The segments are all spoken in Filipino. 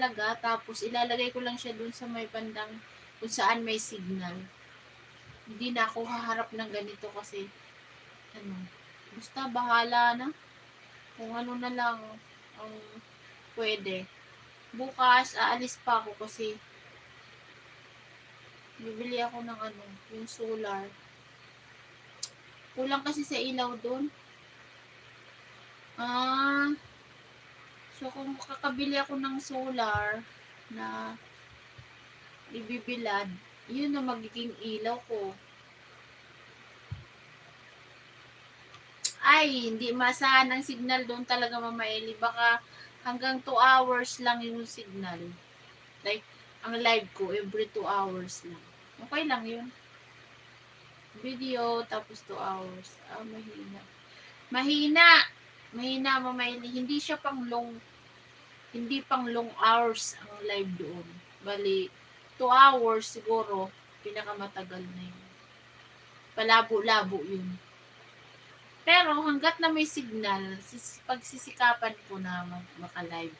talaga, tapos ilalagay ko lang siya dun sa may bandang kung saan may signal. Hindi na ako haharap ng ganito kasi, basta bahala na. Kung ano na lang ang pwede. Bukas, aalis pa ako kasi bibili ako ng yung solar. Kulang kasi sa ilaw dun. So kung kakabili ako ng solar na ibibilad, yun na magiging ilaw ko. Ay, hindi masahan ang signal doon talaga, Mama Eli. Baka hanggang 2 hours lang yung signal. Like, ang live ko, every 2 hours lang. Okay lang yun. Video, tapos 2 hours. Mahina. Mahina, Mama Eli. Hindi pang long hours ang live doon. Bali, 2 hours siguro, pinakamatagal na yun. Palabo-labo yun. Pero hanggat na may signal, pagsisikapan ko na maka-live.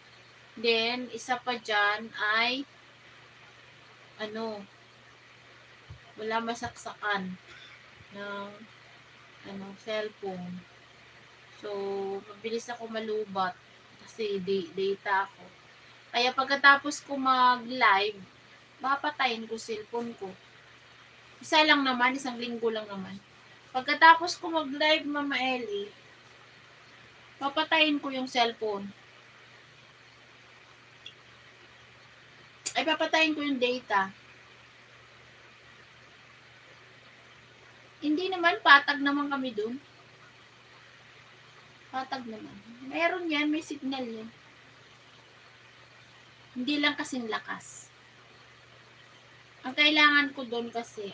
Then, isa pa dyan ay wala masaksakan ng cellphone. So, mabilis ako malubat kasi data ako. Kaya pagkatapos ko mag-live, papatayin ko cellphone ko. Isang linggo lang naman. Pagkatapos ko mag-live, Mama Eli, papatayin ko yung cellphone. Ay, papatayin ko yung data. Hindi naman, patag naman kami dun. Patag naman. Meron yan, may signal yan. Hindi lang kasing lakas. Ang kailangan ko dun kasi,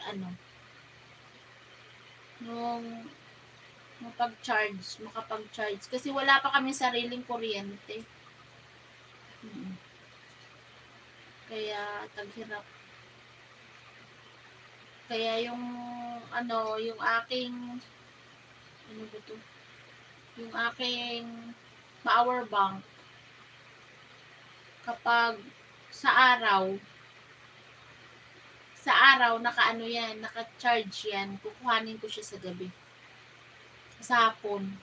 nung makapag-charge. Kasi wala pa kami sariling kuryente. Kaya taghirap. Kaya yung aking yung aking power bank, kapag sa araw naka-charge yan, kukuhanin ko siya sa gabi. Sa hapon.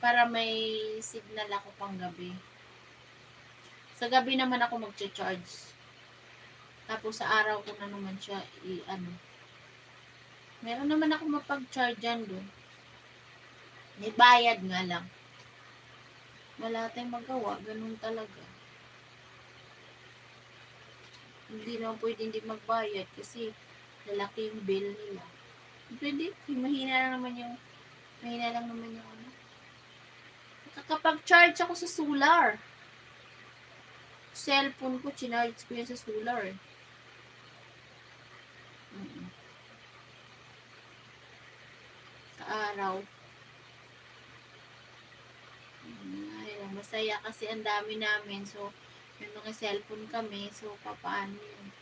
Para may signal ako pang gabi. Sa gabi naman ako magcha-charge. Tapos sa araw ko na naman siya meron naman ako mapag-charge dyan doon. May bayad nga lang. Wala tayong magawa. Ganun talaga. Hindi naman pwede hindi magbayad kasi lalaki yung bill nila. Pwede. Mahina lang naman yung Nakakapag-charge ako sa solar. Cellphone ko, chinarge ko yan sa solar. Sa araw. Masaya kasi ang dami namin. So, may mga cellphone kami. So, papaano yun?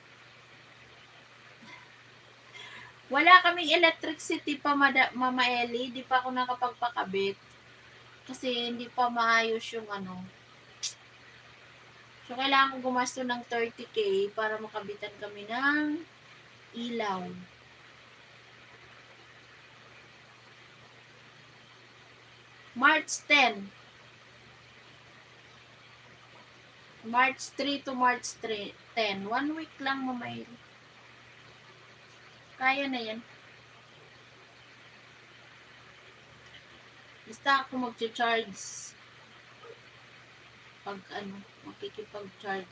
Wala kaming electricity pa, Mama Eli. Di pa ako nakapagpakabit. Kasi hindi pa maayos yung So, kailangan ko gumasto ng 30K para makabitan kami ng ilaw. March 10. March 3 to March 10. 1 week lang, Mama Eli. Kaya na yan. Basta ako mag-charge pag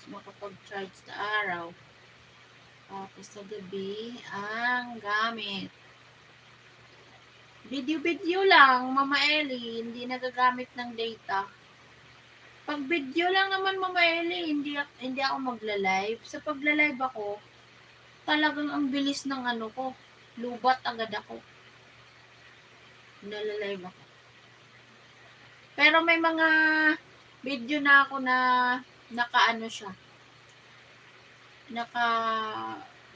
makapag-charge sa araw. Tapos sa gabi, ang gamit. Video lang, Mama Eli, hindi nagagamit ng data. Pag video lang naman, Mama Eli, hindi ako magla-live. Sa pagla-live ako, talagang ang bilis ng ko, lubat agad ako. Nala-live ako. Pero may mga video na ako na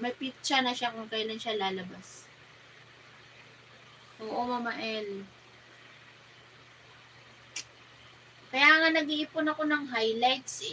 may picture na siya kung kailan siya lalabas. Oo, Mama Eli. Kaya nga nag-iipon ako ng highlights